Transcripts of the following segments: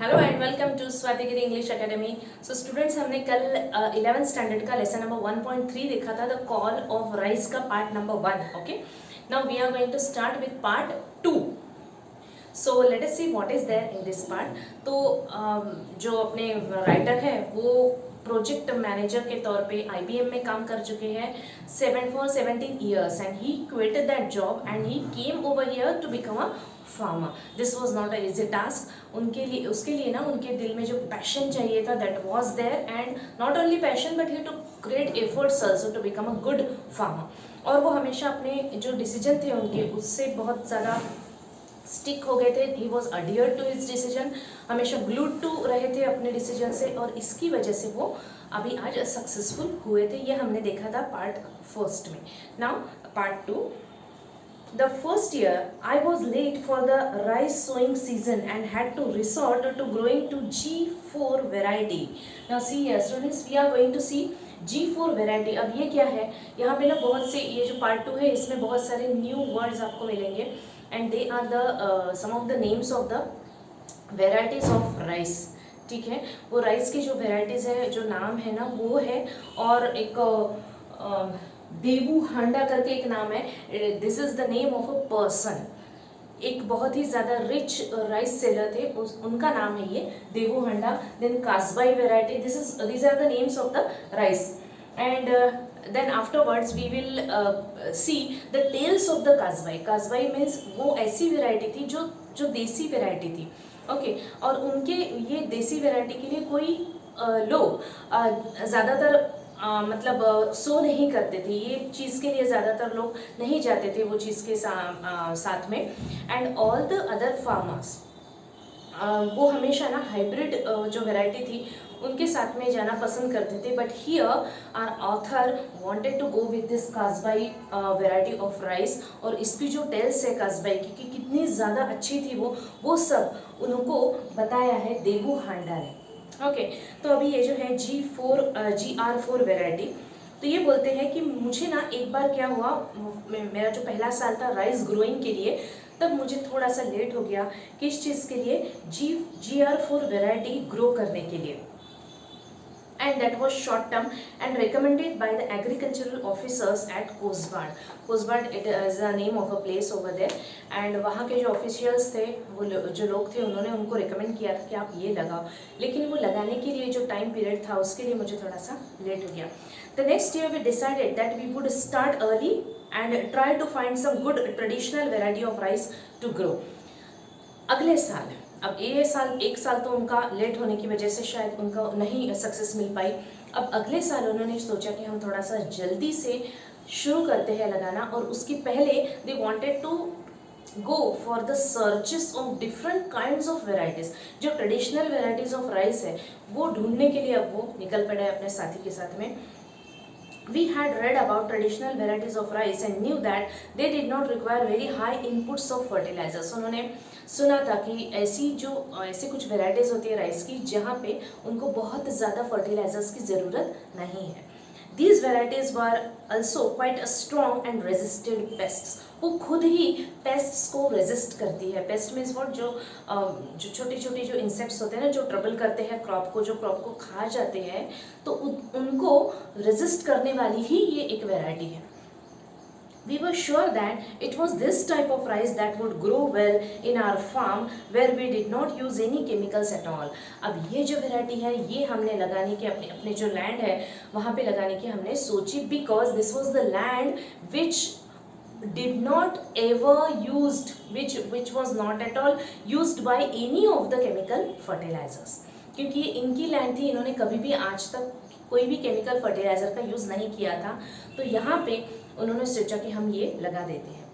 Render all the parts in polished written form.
Hello and welcome to Swatigiri English academy. So students, हमने कल 11th standard का lesson number 1.3 देखा था, द कॉल ऑफ राइस का part number 1। Okay, now we are going to start with part 2। So let us see what is there in this part. तो जो अपने writer है वो प्रोजेक्ट मैनेजर के तौर पे IBM में काम कर चुके हैं 17 years and he quitted that job and he came over here to become a farmer. This was not a easy task उनके लिए। उसके लिए ना उनके दिल में जो पैशन चाहिए था that was there, and not only passion but he to great efforts also to become a good farmer. और वो हमेशा अपने जो डिसीजन थे उनके उससे बहुत ज़्यादा स्टिक हो गए थे। He was adhere to his decision, हमेशा ग्लूड टू रहे थे अपने डिसीजन से, और इसकी वजह से वो अभी आज सक्सेसफुल हुए थे। ये हमने देखा था पार्ट फर्स्ट में। Now part 2। The first year, I was late for the rice sowing season and had to resort to growing to G4 variety. Now see here, students, we are going to see G4 variety. अब ये क्या है? यहाँ पे ना बहुत से, ये जो पार्ट 2 है इसमें बहुत सारे न्यू वर्ड्स आपको मिलेंगे and they are the some of the names of the varieties of rice. ठीक है, वो राइस की जो वेराइटीज है, जो नाम है ना वो है, और एक देवू हांडा करके एक नाम है। This is the name of a person. एक बहुत ही ज़्यादा रिच राइस सेलर थे, उनका नाम है ये Devu Handa. Then Kasbai variety, these are the names of the rice. And then afterwards we will see the tales of the Kasbai. Kasbai means वो ऐसी वेराइटी थी जो जो देसी वेराइटी थी। ओके, और उनके ये देसी वेराइटी के लिए कोई लोग ज़्यादातर मतलब सो नहीं करते थे। ये चीज़ के लिए ज़्यादातर लोग नहीं जाते थे वो चीज़ के साथ में। And all the other farmers वो हमेशा ना हाइब्रिड जो वैरायटी थी उनके साथ में जाना पसंद करते थे। But here our author wanted to go with this Kasbai variety of rice, और इसकी जो टेल्स है कासबाई की कि कितनी ज़्यादा अच्छी थी वो सब उनको बताया है देवू हांडा ने। ओके, तो अभी ये जो है GR4 वेराइटी, तो ये बोलते हैं कि मुझे ना एक बार क्या हुआ, मेरा जो पहला साल था राइस ग्रोइंग के लिए, तब मुझे थोड़ा सा लेट हो गया किस चीज़ के लिए, GR4 वेराइटी ग्रो करने के लिए। And that was short term and recommended by the agricultural officers at Coast Guard. Coast Guard, it is the name of a place over there. And वहाँ के जो officials थे, वो जो लोग थे, उन्होंने उनको recommend किया था कि आप ये लगाओ, लेकिन वो लगाने के लिए जो time period था उसके लिए मुझे थोड़ा सा late हो गया। The next year we decided that we would start early and try to find some good traditional variety of rice to grow. अगले साल, अब ये साल, एक साल तो उनका लेट होने की वजह से शायद उनका नहीं सक्सेस मिल पाई। अब अगले साल उन्होंने सोचा कि हम थोड़ा सा जल्दी से शुरू करते हैं लगाना, और उसके पहले they wanted to go for the searches of different kinds of varieties. जो ट्रेडिशनल वेराइटीज़ ऑफ राइस है वो ढूंढने के लिए अब वो निकल पड़े अपने साथी के साथ में। We had read about traditional varieties of rice and knew that they did not require very high inputs of fertilizers. उन्होंने सुना था कि ऐसी कुछ वेराइटीज़ होती है राइस की जहाँ पे उनको बहुत ज़्यादा फर्टिलाइजर्स की ज़रूरत नहीं है। These varieties were also quite strong and resisted pests. वो खुद ही पेस्ट्स को रेजिस्ट करती है। पेस्ट मीन्स व्हाट, जो छोटे छोटे जो इंसेक्ट्स होते हैं ना, जो ट्रबल करते हैं क्रॉप को, जो क्रॉप को खा जाते हैं, तो उनको रेजिस्ट करने वाली ही ये एक वेराइटी है। We were sure that it was this type of rice that would grow well in our farm where we did not use any chemicals at all. अब ये जो वैरायटी है ये हमने लगाने की अपने जो लैंड है वहाँ पे लगाने की हमने सोची, because this was the land which did not ever used, which was not at all used by any of the chemical fertilizers. क्योंकि ये इनकी लैंड थी, इन्होंने कभी भी आज तक कोई भी केमिकल फर्टिलाइजर का यूज़ नहीं किया था, तो यहाँ पे उन्होंने सोचा कि हम ये लगा देते हैं।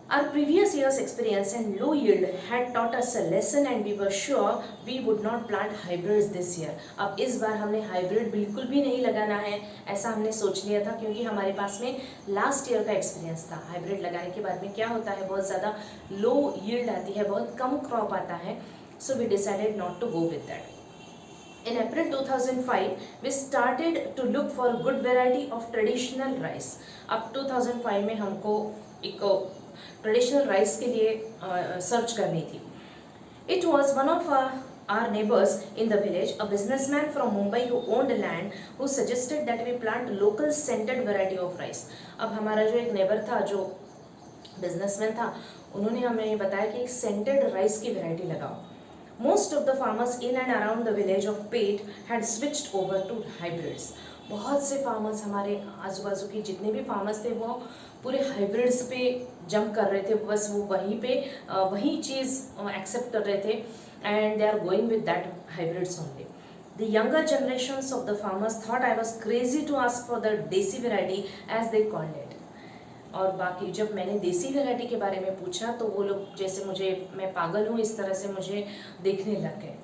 Our previous year's experience and low yield had taught us a lesson and we were sure we would not plant hybrids this year. अब इस बार हमने हाइब्रिड बिल्कुल भी नहीं लगाना है, ऐसा हमने सोच लिया था, क्योंकि हमारे पास में लास्ट ईयर का एक्सपीरियंस था। हाइब्रिड लगाने के बाद में क्या होता है, बहुत ज़्यादा लो यील्ड आती है, बहुत कम क्रॉप आता है। So we decided not to go with that. In April 2005, we started to look for good variety of traditional rice. अब 2005 में हमको एक ट्रेडिशनल राइस के लिए सर्च करनी थी। It was one of our neighbors in the village, a businessman from Mumbai who owned land, who suggested that we plant local scented variety of rice. अब हमारा जो एक नेबर था, जो बिजनेसमैन था, उन्होंने हमें बताया कि सेंटेड राइस की वैरायटी लगाओ. Most of the farmers in and around the village of Pate had switched over to hybrids. बहुत से फार्मर्स, हमारे आजू बाजू के जितने भी फार्मर्स थे, वो पूरे हाइब्रिड्स पे जंप कर रहे थे. बस वो वहीं पे वही चीज़ एक्सेप्ट कर रहे थे, and they are going with that hybrids only. The younger generations of the farmers thought I was crazy to ask for the desi variety as they called it. और बाकी जब मैंने देसी वैरायटी के बारे में पूछा तो वो लोग जैसे मुझे, मैं पागल हूँ इस तरह से मुझे देखने लग गए.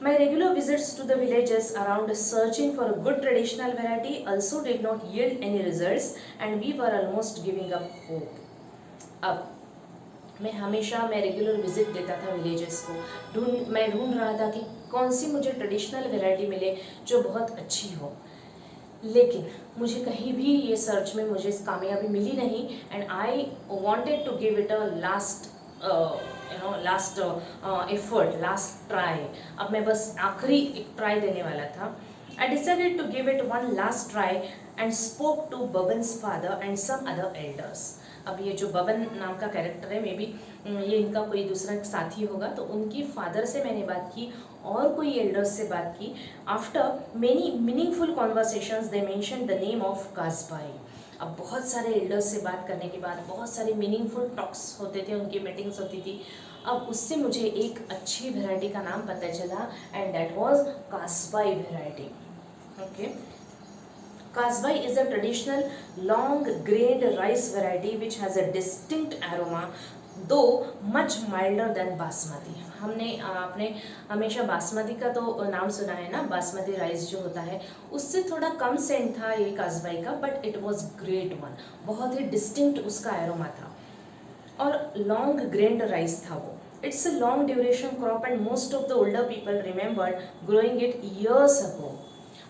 My regular visits to the villages around searching for a good traditional variety also did not yield any results, and we were almost giving up hope. अब मैं रेगुलर विजिट देता था विलेजेस को. मैं ढूंढ रहा था कि कौन सी मुझे ट्रेडिशनल वैरायटी मिले जो बहुत अच्छी हो, लेकिन मुझे कहीं भी ये सर्च में मुझे कामयाबी मिली नहीं. And I wanted to give it a last effort, last try. अब मैं बस आखिरी एक ट्राई देने वाला था. I decided to give it one last try and spoke to Baban's father and some other elders. अब ये जो बबन नाम का कैरेक्टर है, मे बी ये इनका कोई दूसरा साथी होगा, तो उनकी फादर से मैंने बात की और कोई एल्डर्स से बात की. After many meaningful conversations they mention the name of Kasbai. अब बहुत सारे एल्डर्स से बात करने के बाद बहुत सारे मीनिंगफुल टॉक्स होते थे, उनकी मीटिंग्स होती थी. अब उससे मुझे एक अच्छी वैरायटी का नाम पता चला, and that was Kasbai variety. Okay, Kasbai is a traditional long-grained rice variety which has a distinct aroma, though much milder than basmati. आपने हमेशा बासमती का तो नाम सुना है ना, बासमती राइस जो होता है उससे थोड़ा कम सेंट था ये कासबाई का, but it was great one. बहुत ही डिस्टिंक्ट उसका एरोमा था और लॉन्ग ग्रेन्ड राइस था वो. It's a long duration crop and most of the older people remembered growing it years ago.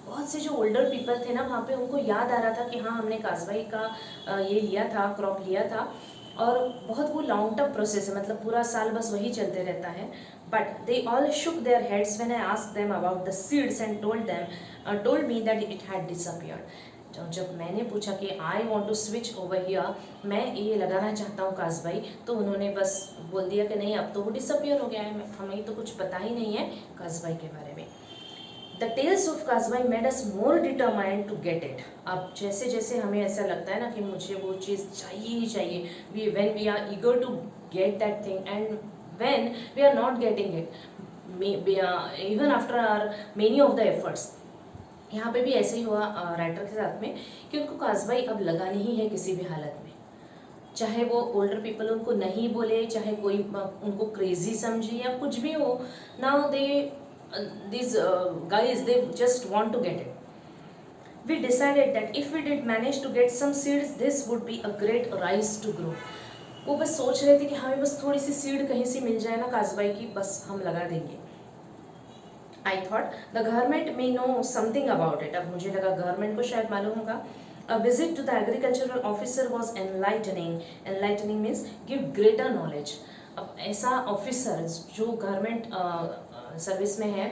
बहुत से जो ओल्डर पीपल थे ना, वहाँ पे उनको याद आ रहा था कि हाँ, हमने कासबाई का ये लिया था, क्रॉप लिया था, और बहुत वो लॉन्ग टर्म प्रोसेस है, मतलब पूरा साल बस वही चलते रहता है. But they all shook their heads when I asked them about the seeds and told me that it had disappeared. जब मैंने पूछा कि I want to switch over here, मैं ये लगाना चाहता हूँ कासबाई, तो उन्होंने बस बोल दिया कि नहीं, अब तो वो डिसअपियर हो गया है, हमें तो कुछ पता ही नहीं है कासबाई के बारे में. The tales of Kasbai made us more determined to get it. अब जैसे जैसे हमें ऐसा लगता है ना कि मुझे वो चीज़ चाहिए ही चाहिए, when we are eager to get that thing, and when we are not getting it, even after our many of the efforts. यहाँ पे भी ऐसे ही हुआ राइटर के साथ में कि उनको कासबाई अब लगानी ही है किसी भी हालत में, चाहे वो ओल्डर पीपल उनको नहीं बोले, चाहे कोई उनको क्रेजी समझे या कुछ भी हो. Now these guys, they just want to get it. We decided that if we did manage to get some seeds, this would be a great rice to grow. वो बस सोच रहे थे कि हमें बस थोड़ी सी सीड कहीं से मिल जाए ना कासबाई की, बस हम लगा देंगे. I thought the government may know something about it. अब मुझे लगा गवर्नमेंट को शायद मालूम होगा. A visit to the agricultural officer was enlightening. Enlightening means give greater knowledge. अब ऐसा ऑफिसर जो गवर्नमेंट सर्विस में है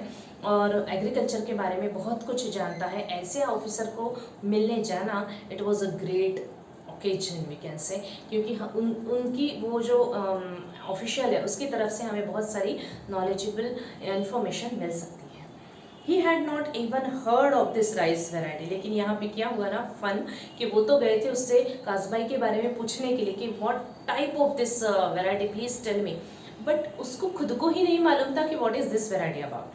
और एग्रीकल्चर के बारे में बहुत कुछ जानता है, ऐसे ऑफिसर को मिलने जाना, it was a great occasion we can say, क्योंकि उनकी वो जो ऑफिशियल है उसकी तरफ से हमें बहुत सारी नॉलेजेबल इंफॉर्मेशन मिल सकती है. He had not even heard of this rice variety. लेकिन यहाँ पे क्या हुआ ना, फन, कि वो तो गए थे उससे कासबाई के बारे में पूछने के लिए कि what type of this variety, please tell me, but उसको खुद को ही नहीं मालूम था कि what is this variety about.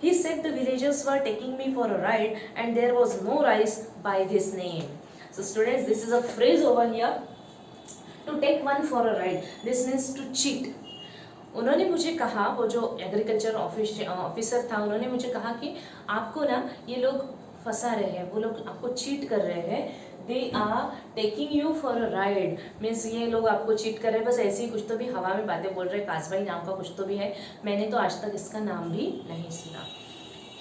He said the villagers were taking me for a ride and there was no rice by this name. So students, this is a phrase over here, to take one for a ride. This means to cheat. उन्होंने मुझे कहा, वो जो agriculture officer था, उन्होंने मुझे कहा कि आपको ना ये लोग फंसा रहे हैं, वो लोग आपको चीट कर रहे हैं. They are taking you for a ride means ये लोग आपको चीट कर रहे हैं, बस ऐसे ही कुछ तो भी हवा में बातें बोल रहे हैं. कासबाई नाम का कुछ तो भी है, मैंने तो आज तक इसका नाम भी नहीं सुना.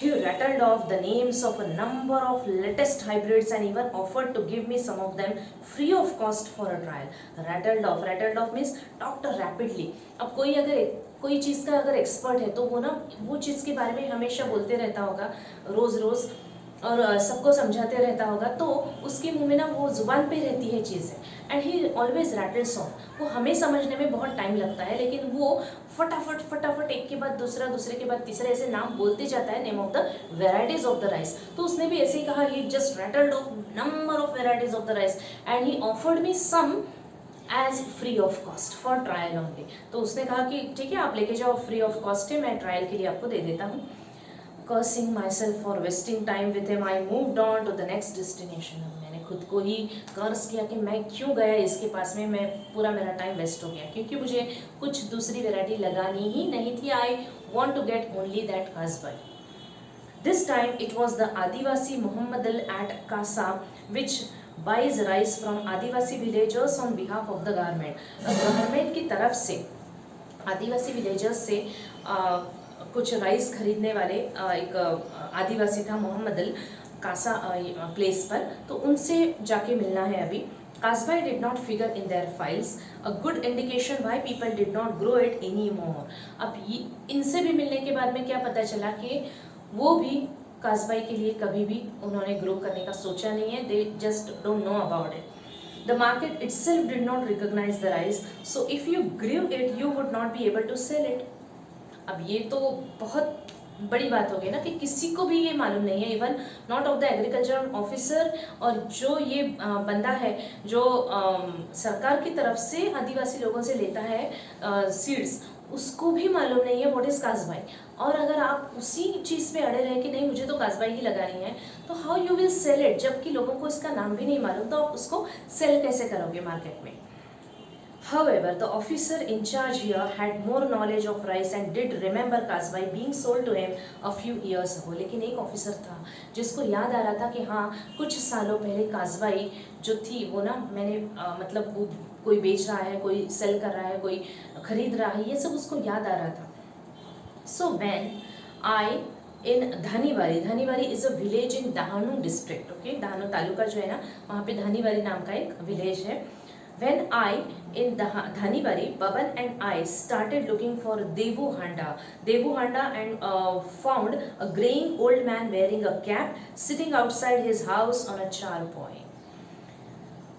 He rattled off the names of a number of latest hybrids and even offered to give me some of them free of cost for a trial. Rattled off means talked rapidly. अब कोई अगर कोई चीज़ का अगर expert है तो वो ना वो चीज़ के बारे में हमेशा बोलते रहता होगा रोज़ रोज़, और सबको समझाते रहता होगा, तो उसके मुंह में ना वो जुबान पे रहती है चीज़ें, and he always rattles of. वो हमें समझने में बहुत टाइम लगता है, लेकिन वो फटाफट फटाफट एक के बाद दूसरा, दूसरे के बाद तीसरा ऐसे नाम बोलते जाता है, name of the varieties of the rice. तो उसने भी ऐसे ही कहा, he just rattled off number of varieties of the rice and he offered me some as free of cost for trial only. तो उसने कहा कि ठीक है, आप लेके जाओ, फ्री ऑफ कॉस्ट है, मैं ट्रायल के लिए आपको दे देता हूँ। Cursing myself for wasting time with him, I moved on to the next destination. मैंने खुद को ही कर्स किया कि मैं क्यों गया इसके पास में, मैं पूरा मेरा टाइम वेस्ट हो गया, क्योंकि मुझे कुछ दूसरी वैरायटी लगानी ही नहीं थी। I want to get only that kasbai. This time it was the Adivasi Muhammadal at Kasa which buys rice from Adivasi villagers on behalf of the government. Government की तरफ से आदिवासी विलेजर्स से कुछ राइस खरीदने वाले एक आदिवासी था, मोहम्मदल, कासा प्लेस पर, तो उनसे जाके मिलना है अभी। Kasbai did not figure in their files, a good indication why people did not grow it anymore. अब इनसे भी मिलने के बाद में क्या पता चला कि वो भी कासबाई के लिए कभी भी उन्होंने ग्रो करने का सोचा नहीं है, they just don't know about it. The market itself did not recognize the rice, so if you grew it, you would not be able to sell it. अब ये तो बहुत बड़ी बात हो गई ना कि किसी को भी ये मालूम नहीं है, even not of the agriculture officer, और जो ये बंदा है जो सरकार की तरफ से आदिवासी लोगों से लेता है सीड्स, उसको भी मालूम नहीं है व्हाट इज कासबाई। और अगर आप उसी चीज़ पे अड़े रहे कि नहीं मुझे तो कासबाई ही लगानी है, तो how you will sell it, जबकि लोगों को इसका नाम भी नहीं मालूम, तो आप उसको सेल कैसे करोगे मार्केट में। However, the officer in charge here had more knowledge of rice and did remember kasbai being sold to him a few years ago. लेकिन एक ऑफिसर था जिसको याद आ रहा था कि हाँ कुछ सालों पहले कासबाई जो थी वो ना मैंने मतलब वो कोई बेच रहा है, कोई सेल कर रहा है, कोई खरीद रहा है, ये सब उसको याद आ रहा था। So when I in Dhaniwari, Dhaniwari is a village in Dahanu district, okay, Dahanu taluka जो है ना वहाँ पे धानीवारी नाम का एक विलेज है। When I in Dhanibari, Baban and I started looking for Devu Handa and found a graying old man wearing a cap sitting outside his house on a charpoy.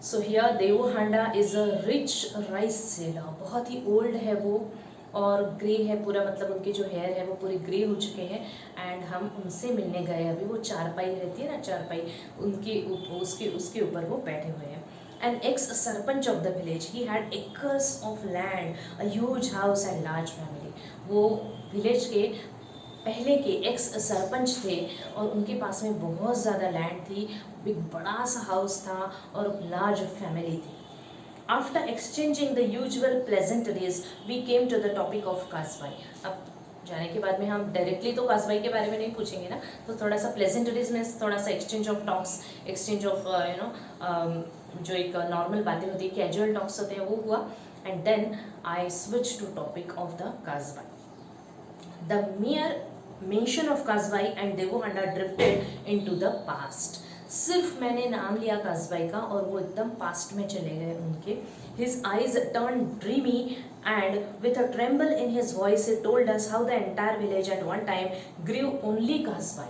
So here Devu Handa is a rich rice seller, बहुत ही old है वो और grey है पूरा, मतलब उनके जो hair है वो पूरे ग्रे हो चुके हैं, एंड हम उनसे मिलने गए अभी। वो चारपाई रहती है ना, चारपाई, उनके उसके ऊपर वो बैठे हुए हैं। An ex-sarpanch of the village, he had acres of land, a huge house and large family. वो विलेज के पहले के एक्स सरपंच थे और उनके पास में बहुत ज़्यादा लैंड थी, एक बड़ा सा हाउस था और लार्ज फैमिली थी। After exchanging the usual pleasantries, we came to the topic of कासबाई। अब जाने के बाद में हम डायरेक्टली तो कासबाई के बारे में नहीं पूछेंगे ना, तो थोड़ा सा प्लेजेंटरीज में थोड़ा सा exchange of talks, exchange of जो एक नॉर्मल बातें होती है, कैजुअल टॉक्स होते हैं, वो हुआ। And then I switch to topic of the Kasbai. The mere mention of Kasbai and Devu Handa drifted into the past. सिर्फ मैंने नाम लिया कासबाई का और वो एकदम पास्ट में चले गए उनके। His eyes turned dreamy and with a tremble in his voice he told us how the entire village at one time grew only kasbai.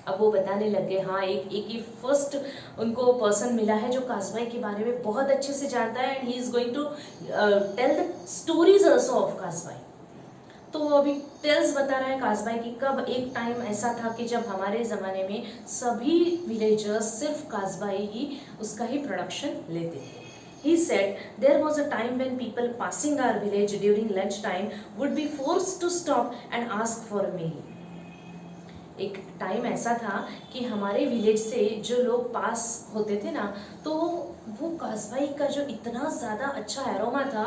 अब वो बताने लग गए, हाँ एक ही फर्स्ट उनको पर्सन मिला है जो कासबाई के बारे में बहुत अच्छे से जानता है, and he is going to tell the stories also of Kasbai. तो वो अभी टेल्स बता रहा है कासबाई की कब एक टाइम ऐसा था कि जब हमारे ज़माने में सभी विलेजर्स सिर्फ कासबाई ही उसका ही प्रोडक्शन लेते थे। He said there was a time when people passing our village during lunch time would be forced to stop and ask for a meal. एक टाइम ऐसा था कि हमारे विलेज से जो लोग पास होते थे ना, तो वो कासबाई का जो इतना ज़्यादा अच्छा एरोमा था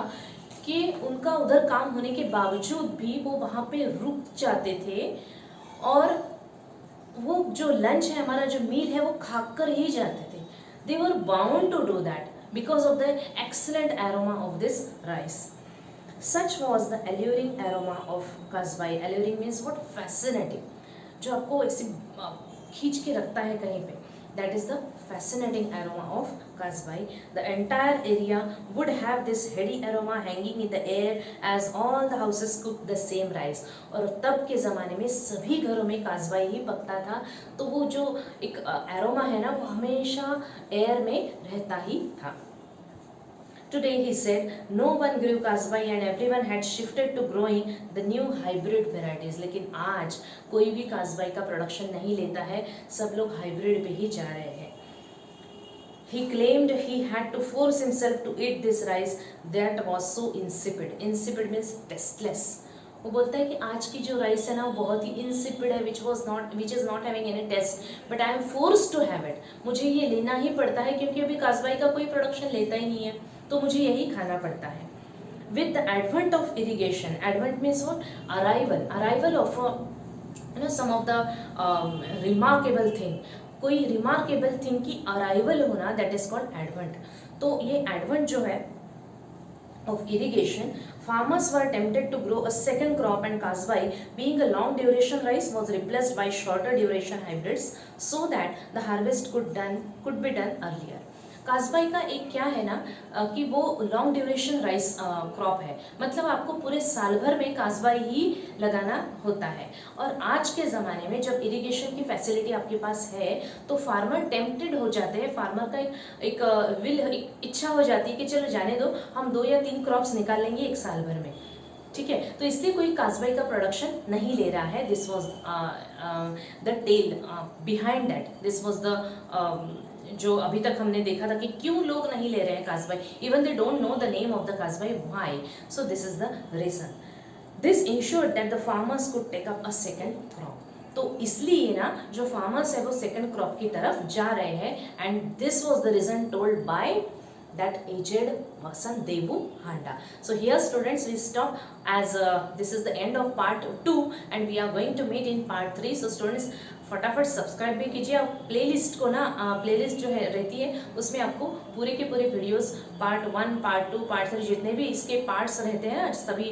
कि उनका उधर काम होने के बावजूद भी वो वहाँ पे रुक जाते थे और वो जो लंच है हमारा, जो मील है, वो खाकर ही जाते थे। They were bound to do that because of the excellent aroma of this rice. Such was the alluring aroma of kasbai. Alluring means what? Fascinating, जो आपको ऐसे खींच के रखता है कहीं पे। That is the fascinating aroma of kasbai. The entire area would have this heady aroma hanging in the air as all the houses cook the same rice. और तब के ज़माने में सभी घरों में काजबाई ही पकता था, तो वो जो एक एरोमा है ना, वो हमेशा एयर में रहता ही था. Today, he said, no one grew kasbai and everyone had shifted to growing the new hybrid varieties. लेकिन आज कोई भी काजबाई का प्रोडक्शन नहीं लेता है, सब लोग हाइब्रिड पे ही जा रहे हैं. He claimed he had to force himself to eat this rice that was so insipid. Insipid means tasteless. वो बोलता है कि आज की जो राइस है ना, वो बहुत ही इंसिपिड है, which is not having any taste, but I am force to have it. मुझे ये लेना ही पड़ता है क्योंकि अभी काजबाई का कोई प्रोडक्शन लेता ही नहीं है, तो मुझे यही खाना पड़ता है. With the advent of irrigation, advent means what, arrival of some of the remarkable thing, कोई रिमार्केबल थिंग की अराइवल होना, दैट इज कॉल्ड एडवेंट. तो ये एडवेंट जो है of irrigation, farmers were tempted to grow a second crop, and kasbai, being a long duration rice, was replaced by shorter duration hybrids so that the harvest could be done earlier. काजबाई का एक क्या है ना कि वो long duration rice crop है, मतलब आपको पूरे साल भर में काजबाई ही लगाना होता है. और आज के ज़माने में जब इरिगेशन की फैसिलिटी आपके पास है, तो फार्मर टेम्प्टेड हो जाते हैं, फार्मर का एक इच्छा हो जाती है कि चलो जाने दो, हम 2 या 3 क्रॉप्स निकाल लेंगे एक साल भर में, ठीक है. तो इसलिए कोई काजबाई का प्रोडक्शन नहीं ले रहा है. This was the tale behind that. This was the जो अभी तक हमने देखा था कि क्यों लोग नहीं ले रहे हैं Kasbai, even they don't know the name of the Kasbai, why. So this is the reason. This ensured that the farmers could take up a second crop. तो इसलिए ना जो फार्मर्स है वो सेकंड क्रॉप की तरफ जा रहे हैं. And this was the reason told by that aged Vasan Devu Handa. So here students, we stop as this is the end of part 2 and we are going to meet in part 3. So students, फटाफट subscribe भी कीजिए. आप playlist को ना, playlist जो है रहती है उसमें आपको पूरे के पूरे वीडियोस पार्ट 1, पार्ट 2, पार्ट 3 जितने भी इसके पार्ट्स रहते हैं सभी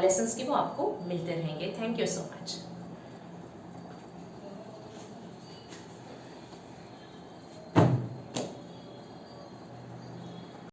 लेसन्स के वो आपको मिलते रहेंगे. Thank you so much.